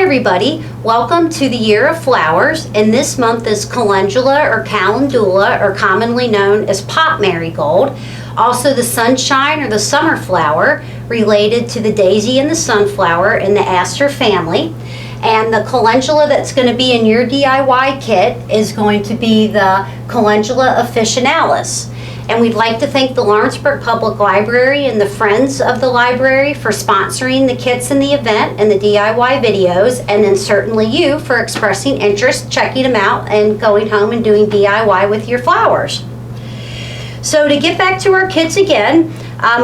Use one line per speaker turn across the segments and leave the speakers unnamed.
everybody, welcome to the Year of Flowers, and this month is Calendula or Calendula, or commonly known as pot marigold, also the sunshine or the summer flower, related to the daisy and the sunflower in the aster family. And the calendula that's going to be in your DIY kit is going to be the Calendula officinalis. And we'd like to thank the Lawrenceburg Public Library and the Friends of the Library for sponsoring the kits in the event and the DIY videos, and then certainly you for expressing interest, checking them out, and going home and doing DIY with your flowers. So to get back to our kits again,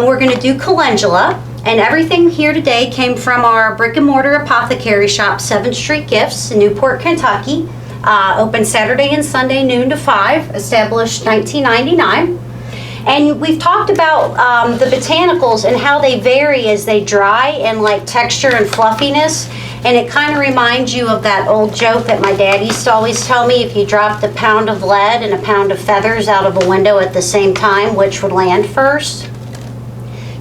we're going to do calendula, and everything here today came from our brick and mortar apothecary shop, 7th Street Gifts in Newport, Kentucky. Open Saturday and Sunday noon to 5, established 1999. And we've talked about the botanicals and how they vary as they dry in like texture and fluffiness. And it kind of reminds you of that old joke that my dad used to always tell me: if you dropped a pound of lead and a pound of feathers out of a window at the same time, which would land first?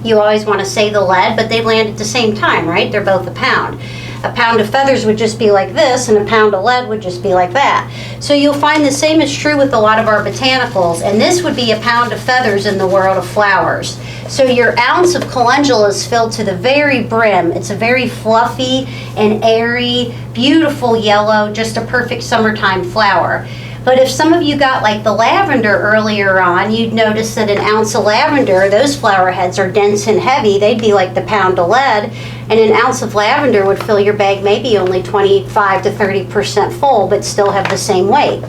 You always want to say the lead, but they land at the same time, right? They're both a pound. A pound of feathers would just be like this, and a pound of lead would just be like that. So you'll find the same is true with a lot of our botanicals, and this would be a pound of feathers in the world of flowers. So your ounce of calendula is filled to the very brim. It's a very fluffy and airy, beautiful yellow, just a perfect summertime flower. But if some of you got like the lavender earlier on, you'd notice that an ounce of lavender, those flower heads are dense and heavy. They'd be like the pound of lead. And an ounce of lavender would fill your bag maybe only 25 to 30% full, but still have the same weight.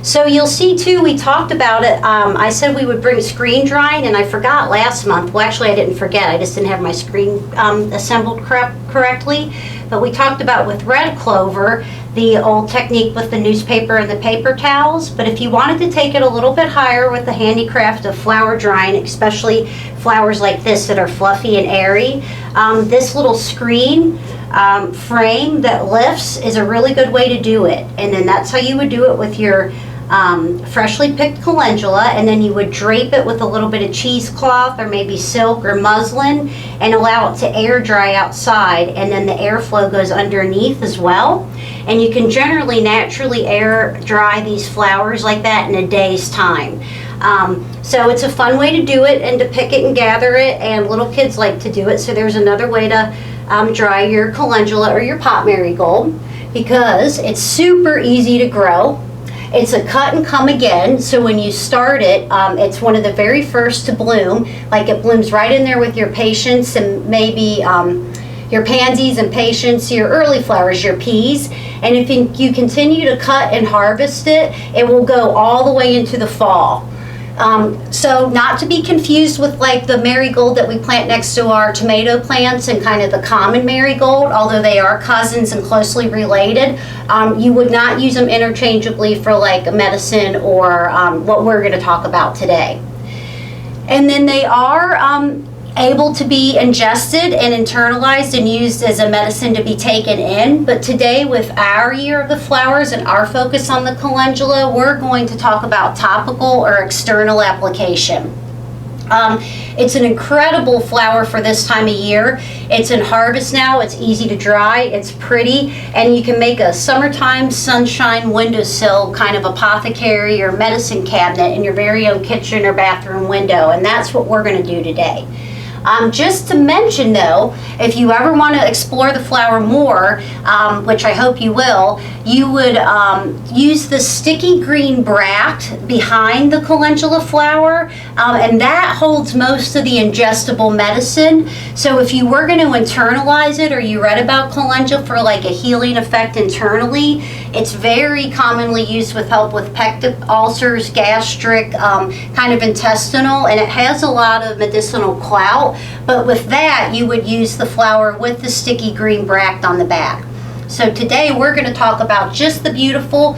So you'll see too, we talked about it. I said we would bring screen drying, and I forgot last month. Well, actually I didn't forget. I just didn't have my screen assembled correctly. But we talked about with red clover, the old technique with the newspaper and the paper towels. But if you wanted to take it a little bit higher with the handicraft of flower drying, especially flowers like this that are fluffy and airy, this little screen frame that lifts is a really good way to do it. And then that's how you would do it with your freshly picked calendula, and then you would drape it with a little bit of cheesecloth or maybe silk or muslin and allow it to air dry outside, and then the airflow goes underneath as well. And you can generally naturally air dry these flowers like that in a day's time. So it's a fun way to do it and to pick it and gather it, and little kids like to do it. So there's another way to dry your calendula or your pot marigold, because it's super easy to grow. It's a cut and come again, so when you start it, it's one of the very first to bloom. Like it blooms right in there with your patience and maybe your pansies and patience, your early flowers, your peas. And if you continue to cut and harvest it, it will go all the way into the fall. So not to be confused with like the marigold that we plant next to our tomato plants and kind of the common marigold, although they are cousins and closely related. You would not use them interchangeably for like a medicine or what we're going to talk about today. And then they are able to be ingested and internalized and used as a medicine to be taken in. But today, with our Year of the Flowers and our focus on the calendula, we're going to talk about topical or external application. It's an incredible flower for this time of year. It's in harvest now. It's easy to dry. It's pretty, and you can make a summertime sunshine windowsill kind of apothecary or medicine cabinet in your very own kitchen or bathroom window, and that's what we're going to do today. Just to mention though, if you ever want to explore the flower more, which I hope you will, you would use the sticky green bract behind the calendula flower, and that holds most of the ingestible medicine. So if you were going to internalize it, or you read about calendula for like a healing effect internally, it's very commonly used with help with peptic ulcers, gastric, kind of intestinal, and it has a lot of medicinal clout. But with that, you would use the flower with the sticky green bract on the back. So today we're going to talk about just the beautiful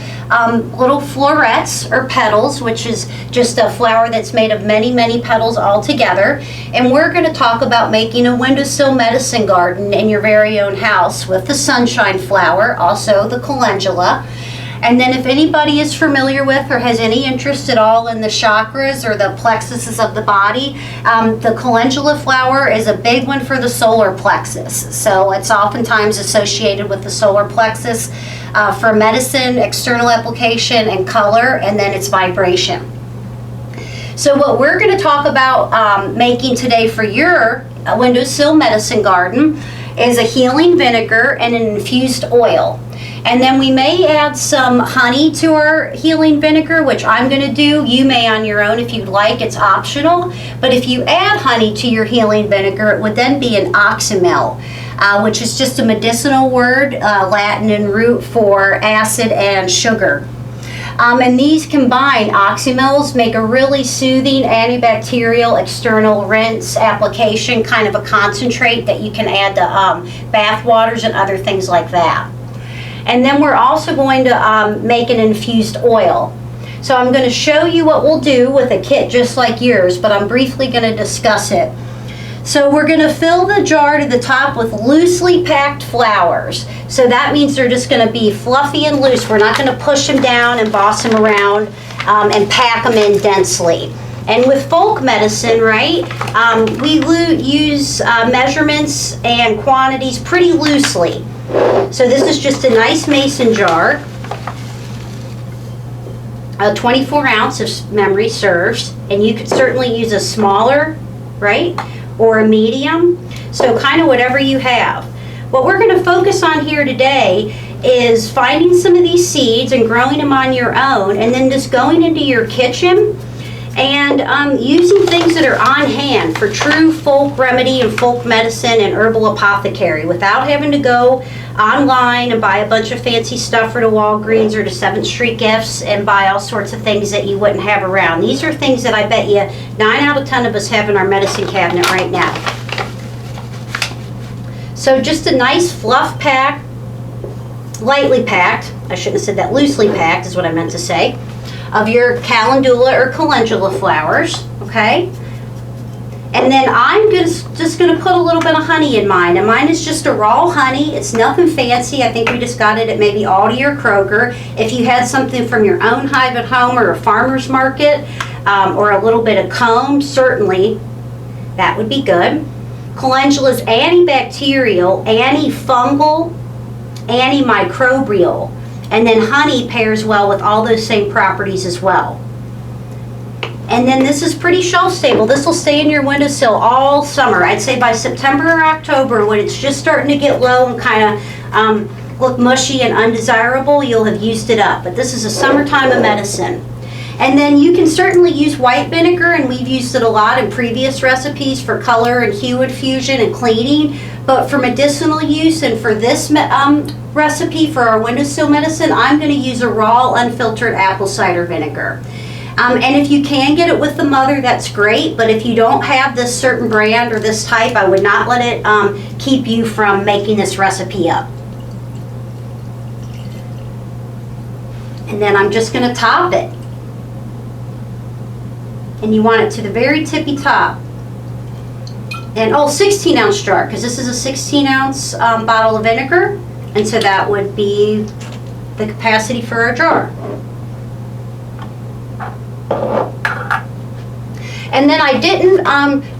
little florets or petals, which is just a flower that's made of many, many petals all together. And we're going to talk about making a windowsill medicine garden in your very own house with the sunshine flower, also the calendula. And then if anybody is familiar with or has any interest at all in the chakras or the plexuses of the body, the calendula flower is a big one for the solar plexus. So it's oftentimes associated with the solar plexus for medicine, external application, and color, and then its vibration. So what we're going to talk about making today for your windowsill medicine garden is a healing vinegar and an infused oil. And then we may add some honey to our healing vinegar, which I'm going to do. You may on your own if you'd like. It's optional. But if you add honey to your healing vinegar, it would then be an oxymel, which is just a medicinal word, Latin and root for acid and sugar. And these combined oxymels make a really soothing antibacterial external rinse application, kind of a concentrate that you can add to bath waters and other things like that. And then we're also going to make an infused oil. So I'm going to show you what we'll do with a kit just like yours, but I'm briefly going to discuss it. So we're going to fill the jar to the top with loosely packed flowers. So that means they're just going to be fluffy and loose. We're not going to push them down and boss them around and pack them in densely. And with folk medicine, right, we use measurements and quantities pretty loosely. So this is just a nice mason jar, 24 ounce if memory serves, and you could certainly use a smaller, right, or a medium, so kind of whatever you have. What we're going to focus on here today is finding some of these seeds and growing them on your own, and then just going into your kitchen and using things that are on hand for true folk remedy and folk medicine and herbal apothecary without having to go online and buy a bunch of fancy stuff or to Walgreens or to 7th Street Gifts and buy all sorts of things that you wouldn't have around. These are things that I bet you 9 out of 10 of us have in our medicine cabinet right now. So just a nice fluff pack, lightly packed, I shouldn't have said that, loosely packed is what I meant to say, of your calendula or calendula flowers, okay? And then I'm just going to put a little bit of honey in mine. And mine is just a raw honey. It's nothing fancy. I think we just got it at maybe Aldi or Kroger. If you had something from your own hive at home or a farmer's market or a little bit of comb, certainly that would be good. Calendula is antibacterial, antifungal, antimicrobial. And then honey pairs well with all those same properties as well. And then this is pretty shelf stable. This will stay in your windowsill all summer. I'd say by September or October, when it's just starting to get low and kind of look mushy and undesirable, you'll have used it up. But this is a summertime of medicine. And then you can certainly use white vinegar, and we've used it a lot in previous recipes for color and hue infusion and cleaning. But for medicinal use and for this recipe for our windowsill medicine, I'm going to use a raw, unfiltered apple cider vinegar. And if you can get it with the mother, that's great. But if you don't have this certain brand or this type, I would not let it keep you from making this recipe up. And then I'm just going to top it. And you want it to the very tippy top. And 16-ounce jar, because this is a 16-ounce bottle of vinegar. And so that would be the capacity for our jar. And then I didn't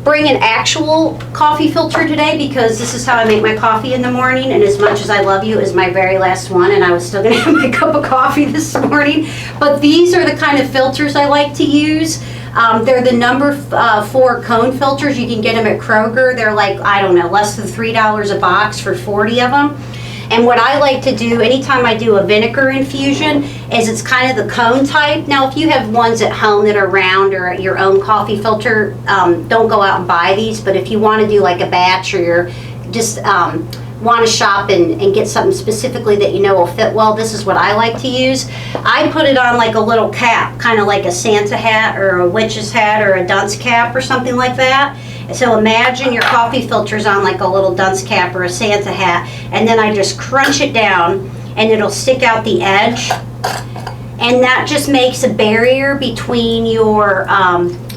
bring an actual coffee filter today because this is how I make my coffee in the morning, and as much as I love you, it was my very last one, and I was still gonna have my cup of coffee this morning. But these are the kind of filters I like to use. They're the number 4 cone filters. You can get them at Kroger. They're like, I don't know, less than $3 a box for 40 of them. And what I like to do anytime I do a vinegar infusion is it's kind of the cone type. Now, if you have ones at home that are round or your own coffee filter, don't go out and buy these. But if you want to do like a batch or you're just want to shop and get something specifically that you know will fit well, this is what I like to use. I put it on like a little cap, kind of like a Santa hat or a witch's hat or a dunce cap or something like that. So imagine your coffee filter's on like a little dunce cap or a Santa hat, and then I just crunch it down and it'll stick out the edge. And that just makes a barrier between your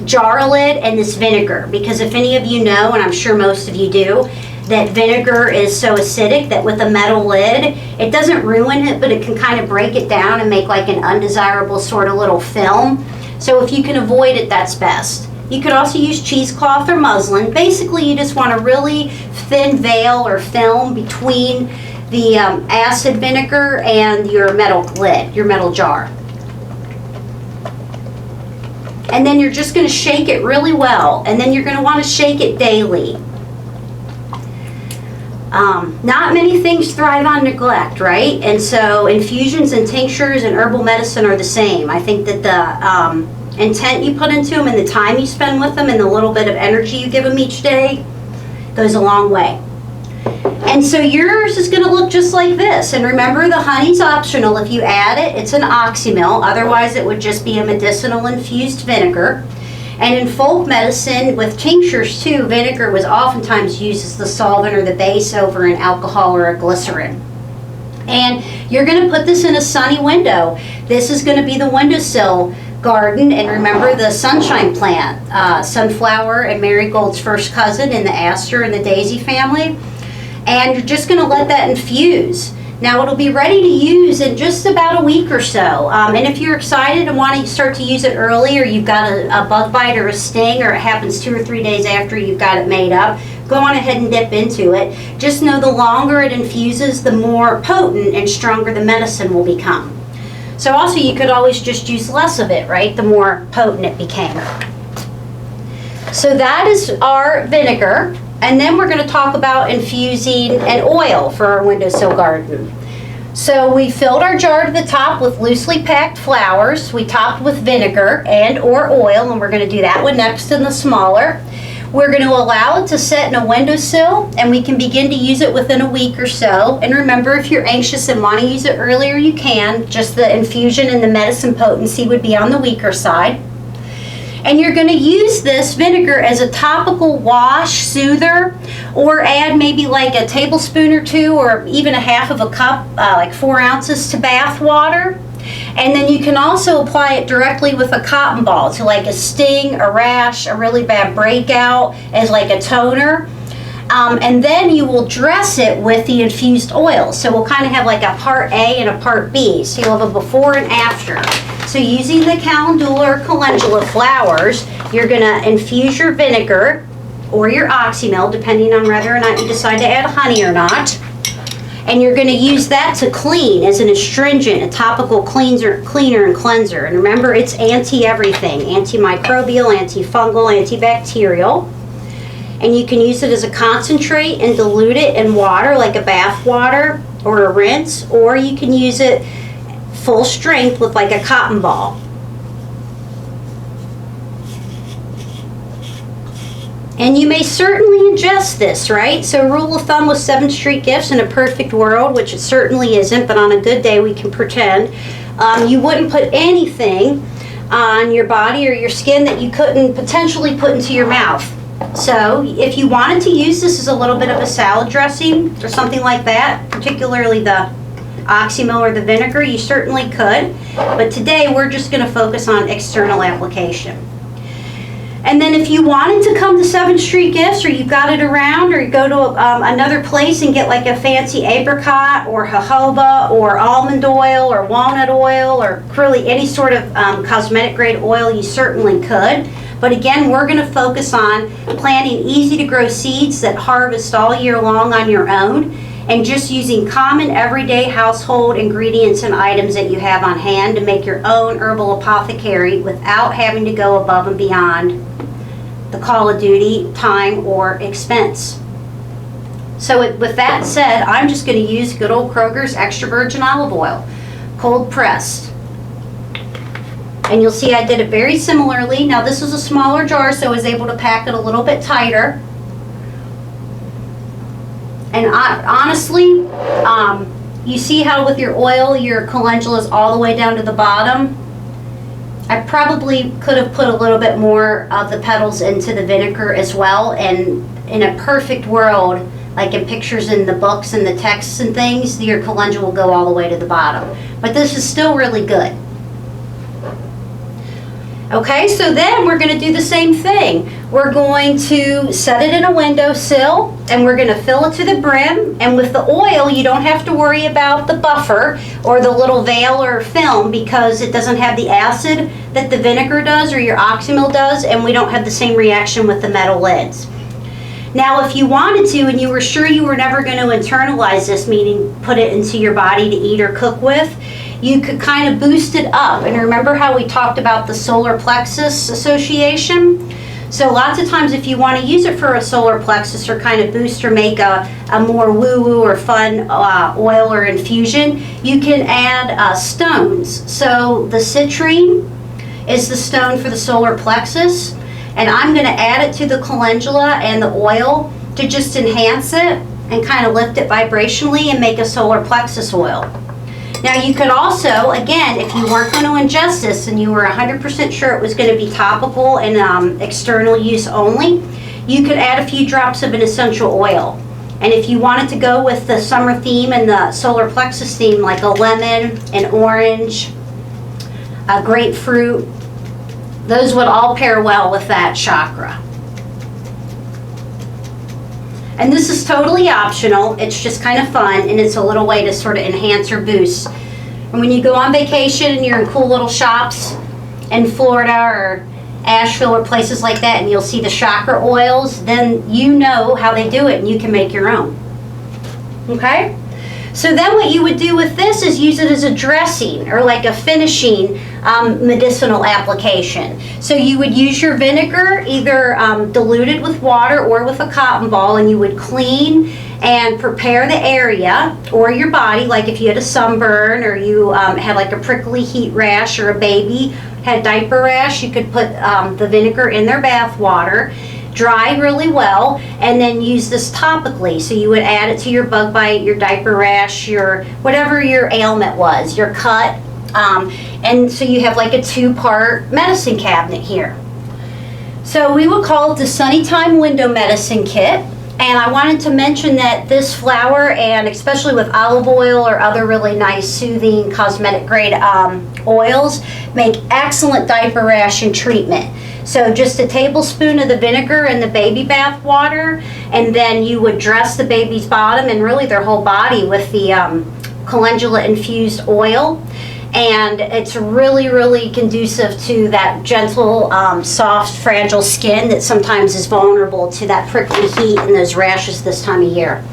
jar lid and this vinegar, because if any of you know, and I'm sure most of you do, that vinegar is so acidic that with a metal lid, it doesn't ruin it, but it can kind of break it down and make like an undesirable sort of little film. So if you can avoid it, that's best. You could also use cheesecloth or muslin. Basically, you just want a really thin veil or film between the acid vinegar and your metal lid, your metal jar. And then you're just going to shake it really well, and then you're going to want to shake it daily. Not many things thrive on neglect, right? And so infusions and tinctures and herbal medicine are the same. I think that the intent you put into them and the time you spend with them and the little bit of energy you give them each day goes a long way. And so yours is going to look just like this. And remember, the honey's optional. If you add it, it's an oxymel. Otherwise, it would just be a medicinal infused vinegar. And in folk medicine, with tinctures too, vinegar was oftentimes used as the solvent or the base over an alcohol or a glycerin. And you're going to put this in a sunny window. This is going to be the windowsill garden. And remember the sunshine plant, sunflower and marigold's first cousin in the aster and the daisy family. And you're just going to let that infuse. Now it'll be ready to use in just about a week or so. And if you're excited and want to start to use it early, or you've got a bug bite or a sting, or it happens 2 or 3 days after you've got it made up, go on ahead and dip into it. Just know the longer it infuses, the more potent and stronger the medicine will become. So also you could always just use less of it, right? The more potent it became. So that is our vinegar. And then we're going to talk about infusing an oil for our windowsill garden. So we filled our jar to the top with loosely packed flowers. We topped with vinegar and or oil, and we're going to do that one next in the smaller. We're going to allow it to set in a windowsill, and we can begin to use it within a week or so. And remember, if you're anxious and want to use it earlier, you can. Just the infusion and the medicine potency would be on the weaker side. And you're going to use this vinegar as a topical wash soother, or add maybe like a tablespoon or 2 or even a half of a cup, like 4 ounces to bath water. And then you can also apply it directly with a cotton ball to like a sting, a rash, a really bad breakout as like a toner. And then you will dress it with the infused oil. So we'll kind of have like a part A and a part B. So you'll have a before and after. So using the Calendula or Calendula flowers, you're going to infuse your vinegar or your oxymel, depending on whether or not you decide to add honey or not. And you're going to use that to clean as an astringent, a topical cleaner and cleanser. And remember, it's anti-everything, antimicrobial, antifungal, antibacterial. And you can use it as a concentrate and dilute it in water, like a bath water or a rinse, or you can use it full strength with like a cotton ball. And you may certainly ingest this, right? So rule of thumb with 7th Street gifts, in a perfect world, which it certainly isn't, but on a good day we can pretend, you wouldn't put anything on your body or your skin that you couldn't potentially put into your mouth. So if you wanted to use this as a little bit of a salad dressing or something like that, particularly the oxymel or the vinegar, you certainly could. But today we're just going to focus on external application. And then if you wanted to come to 7th Street Gifts, or you've got it around, or you go to another place and get like a fancy apricot or jojoba or almond oil or walnut oil or really any sort of cosmetic grade oil, you certainly could. But again, we're going to focus on planting easy to grow seeds that harvest all year long on your own, and just using common everyday household ingredients and items that you have on hand to make your own herbal apothecary without having to go above and beyond the call of duty, time, or expense. So with that said, I'm just going to use good old Kroger's extra virgin olive oil, cold pressed. And you'll see I did it very similarly. Now this is a smaller jar, so I was able to pack it a little bit tighter. And honestly, you see how with your oil, your calendula is all the way down to the bottom? I probably could have put a little bit more of the petals into the vinegar as well. And in a perfect world, like in pictures in the books and the texts and things, your calendula will go all the way to the bottom. But this is still really good. Okay, so then we're going to do the same thing. We're going to set it in a windowsill and we're going to fill it to the brim. And with the oil, you don't have to worry about the buffer or the little veil or film because it doesn't have the acid that the vinegar does or your oxymel does, and we don't have the same reaction with the metal lids. Now, if you wanted to and you were sure you were never going to internalize this, meaning put it into your body to eat or cook with, you could kind of boost it up. And remember how we talked about the solar plexus association? So lots of times if you want to use it for a solar plexus or kind of boost or make a more woo-woo or fun oil or infusion, you can add stones. So the citrine is the stone for the solar plexus, and I'm going to add it to the calendula and the oil to just enhance it and kind of lift it vibrationally and make a solar plexus oil. Now you could also, again, if you weren't going to ingest this and you were 100% sure it was going to be topical and external use only, you could add a few drops of an essential oil. And if you wanted to go with the summer theme and the solar plexus theme, like a lemon, an orange, a grapefruit, those would all pair well with that chakra. And this is totally optional. It's just kind of fun, and it's a little way to sort of enhance or boost. And when you go on vacation and you're in cool little shops in Florida or Asheville or places like that, and you'll see the chakra oils, then you know how they do it and you can make your own. Okay? So then what you would do with this is use it as a dressing or like a finishing medicinal application. So you would use your vinegar either diluted with water or with a cotton ball, and you would clean and prepare the area or your body, like if you had a sunburn or you had like a prickly heat rash, or a baby had diaper rash, you could put the vinegar in their bath water, dry really well, and then use this topically. So you would add it to your bug bite, your diaper rash, your whatever your ailment was, your cut, and so you have like a 2-part medicine cabinet here. So we would call it the Sunny Time Window Medicine Kit. And I wanted to mention that this flower, and especially with olive oil or other really nice soothing cosmetic grade oils, make excellent diaper rash and treatment. So just a tablespoon of the vinegar in the baby bath water, and then you would dress the baby's bottom and really their whole body with the calendula infused oil. And it's really, really conducive to that gentle, soft, fragile skin that sometimes is vulnerable to that prickly heat and those rashes this time of year.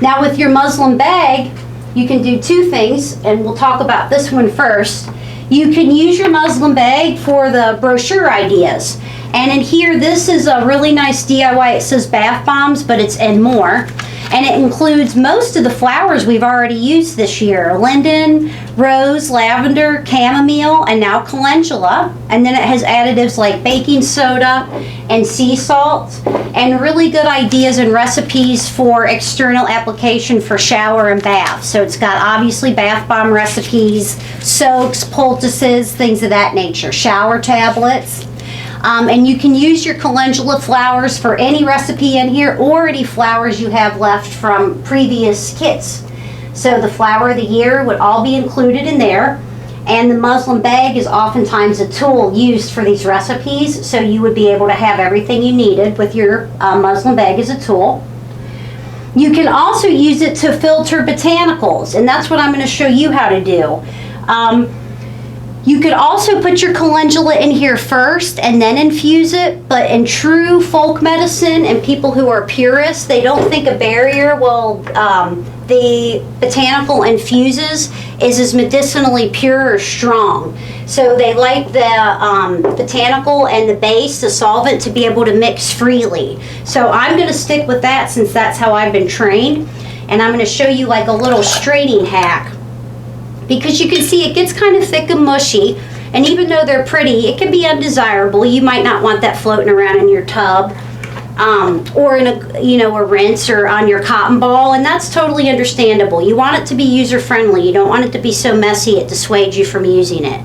Now with your muslin bag, you can do 2 things, and we'll talk about this one first. You can use your muslin bag for the brochure ideas. And in here, this is a really nice DIY. It says bath bombs, but it's and more. And it includes most of the flowers we've already used this year: linden, rose, lavender, chamomile, and now calendula. And then it has additives like baking soda and sea salt, and really good ideas and recipes for external application for shower and bath. So it's got obviously bath bomb recipes, soaks, poultices, things of that nature, shower tablets. And you can use your calendula flowers for any recipe in here, or any flowers you have left from previous kits. So the flower of the year would all be included in there. And the muslin bag is oftentimes a tool used for these recipes, so you would be able to have everything you needed with your muslin bag as a tool. You can also use it to filter botanicals, and that's what I'm going to show you how to do. You could also put your calendula in here first and then infuse it, but in true folk medicine and people who are purists, they don't think a barrier will, the botanical infuses is as medicinally pure or strong. So they like the botanical and the base, the solvent, to be able to mix freely. So I'm going to stick with that since that's how I've been trained. And I'm going to show you like a little straining hack, because you can see it gets kind of thick and mushy, and even though they're pretty, it can be undesirable. You might not want that floating around in your tub, or in a rinse or on your cotton ball, and that's totally understandable. You want it to be user-friendly. You don't want it to be so messy it dissuades you from using it.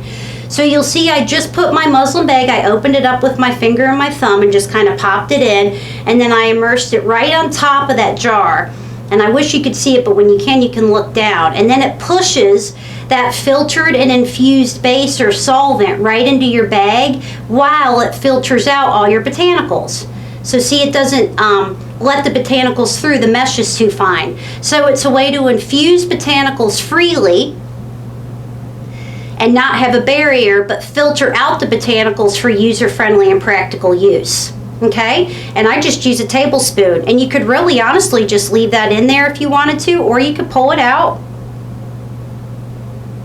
So you'll see I just put my muslin bag, I opened it up with my finger and my thumb and just kind of popped it in, and then I immersed it right on top of that jar. And I wish you could see it, but when you can look down. And then it pushes that filtered and infused base or solvent right into your bag while it filters out all your botanicals. So see, it doesn't let the botanicals through, the mesh is too fine. So it's a way to infuse botanicals freely and not have a barrier, but filter out the botanicals for user-friendly and practical use. Okay, and I just use a tablespoon, and you could really honestly just leave that in there if you wanted to, or you could pull it out,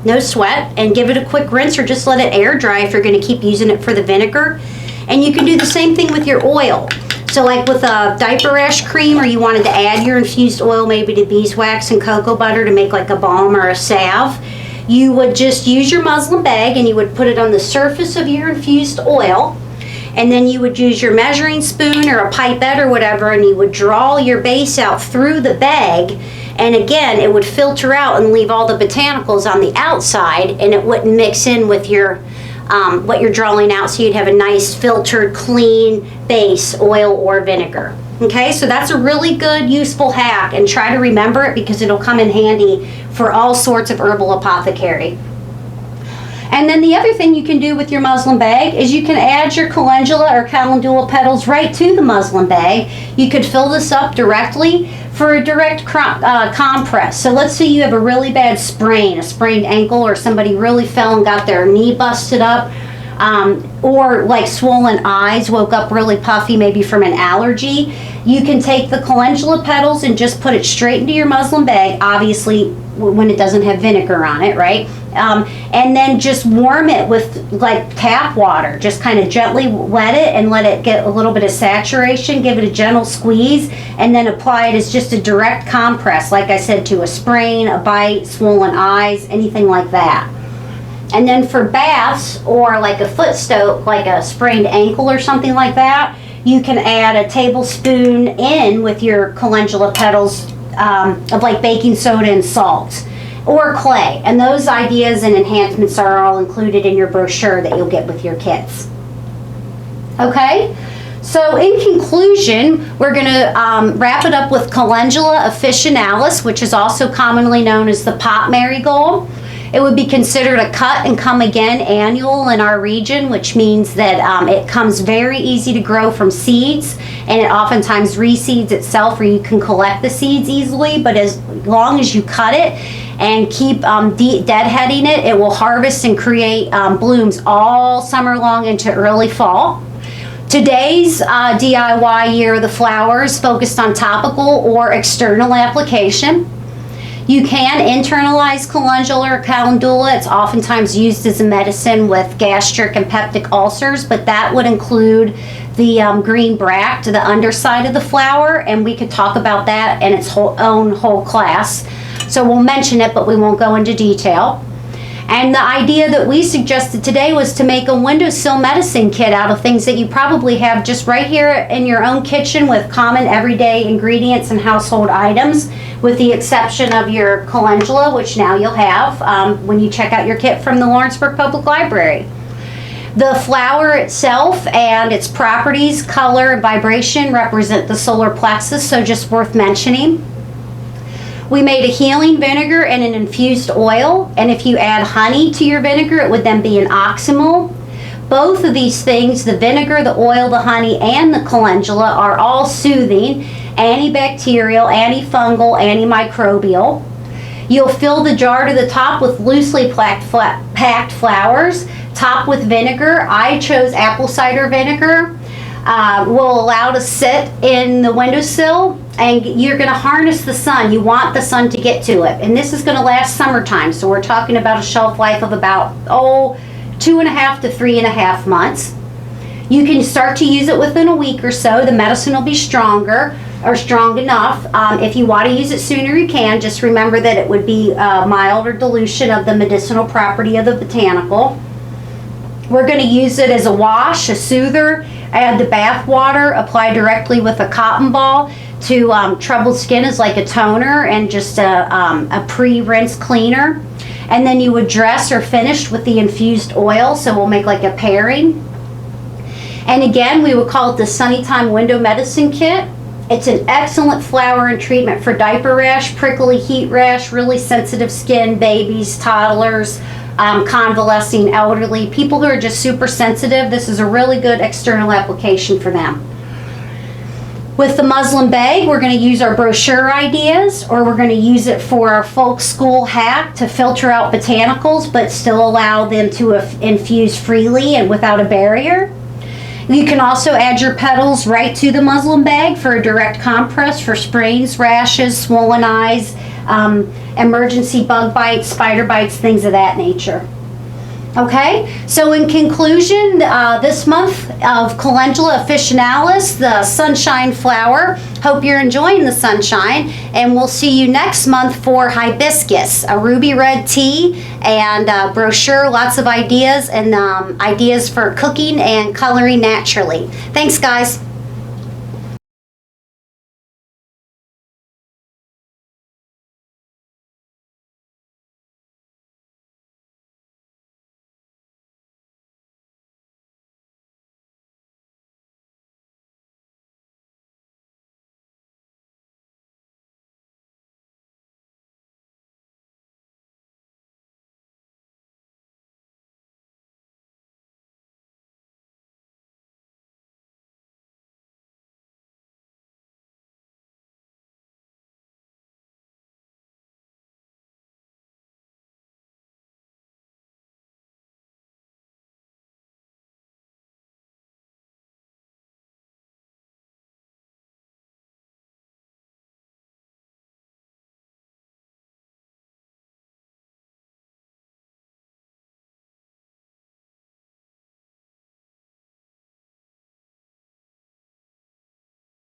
no sweat, and give it a quick rinse, or just let it air dry if you're going to keep using it for the vinegar. And you can do the same thing with your oil. So like with a diaper rash cream, or you wanted to add your infused oil maybe to beeswax and cocoa butter to make like a balm or a salve, you would just use your muslin bag and you would put it on the surface of your infused oil. And then you would use your measuring spoon or a pipette or whatever, and you would draw your base out through the bag. And again, it would filter out and leave all the botanicals on the outside, and it wouldn't mix in with your what you're drawing out, so you'd have a nice filtered, clean base, oil or vinegar. Okay, so that's a really good, useful hack, and try to remember it because it'll come in handy for all sorts of herbal apothecary. And then the other thing you can do with your muslin bag is you can add your calendula or calendula petals right to the muslin bag. You could fill this up directly for a direct compress. So let's say you have a really bad sprain, a sprained ankle, or somebody really fell and got their knee busted up, or like swollen eyes, woke up really puffy maybe from an allergy. You can take the calendula petals and just put it straight into your muslin bag, obviously when it doesn't have vinegar on it, right? And then just warm it with like tap water. Just kind of gently wet it and let it get a little bit of saturation. Give it a gentle squeeze, and then apply it as just a direct compress, like I said, to a sprain, a bite, swollen eyes, anything like that. And then for baths or like a foot stoke, like a sprained ankle or something like that, you can add a tablespoon in with your calendula petals of like baking soda and salt or clay. And those ideas and enhancements are all included in your brochure that you'll get with your kits. Okay, so in conclusion, we're going to wrap it up with Calendula officinalis, which is also commonly known as the pot marigold. It would be considered a cut and come again annual in our region, which means that it comes very easy to grow from seeds, and it oftentimes reseeds itself, or you can collect the seeds easily. But as long as you cut it and keep deadheading it, it will harvest and create blooms all summer long into early fall. Today's DIY Year of the Flowers focused on topical or external application. You can internalize calendula or calendula. It's oftentimes used as a medicine with gastric and peptic ulcers, but that would include the green bract, the underside of the flower, and we could talk about that in its own whole class. So we'll mention it, but we won't go into detail. And the idea that we suggested today was to make a windowsill medicine kit out of things that you probably have just right here in your own kitchen with common everyday ingredients and household items, with the exception of your calendula, which now you'll have when you check out your kit from the Lawrenceburg Public Library. The flower itself and its properties, color, and vibration represent the solar plexus, so just worth mentioning. We made a healing vinegar and an infused oil, and if you add honey to your vinegar, it would then be an oxymel. Both of these things, the vinegar, the oil, the honey, and the calendula, are all soothing, antibacterial, antifungal, antimicrobial. You'll fill the jar to the top with loosely packed flowers, top with vinegar. I chose apple cider vinegar. Will allow to sit in the windowsill, and you're going to harness the sun. You want the sun to get to it, and this is going to last summertime, so we're talking about a shelf life of about 2.5 to 3.5 months. You can start to use it within a week or so. The medicine will be stronger, or strong enough. If you want to use it sooner, you can. Just remember that it would be a milder dilution of the medicinal property of the botanical. We're going to use it as a wash, a soother. Add the bath water, apply directly with a cotton ball to troubled skin as like a toner and just a pre-rinse cleaner. And then you would dress or finish with the infused oil, so we'll make like a pairing. And again, we would call it the Sunny Time Window Medicine Kit. It's an excellent flower and treatment for diaper rash, prickly heat rash, really sensitive skin, babies, toddlers, convalescing elderly, people who are just super sensitive. This is a really good external application for them. With the muslin bag, we're going to use our brochure ideas, or we're going to use it for our folk school hack to filter out botanicals but still allow them to infuse freely and without a barrier. You can also add your petals right to the muslin bag for a direct compress for sprains, rashes, swollen eyes, emergency bug bites, spider bites, things of that nature. Okay, so in conclusion, this month of Calendula officinalis, the sunshine flower. Hope you're enjoying the sunshine, and we'll see you next month for hibiscus, a ruby red tea, and brochure, lots of ideas, and ideas for cooking and coloring naturally. Thanks, guys.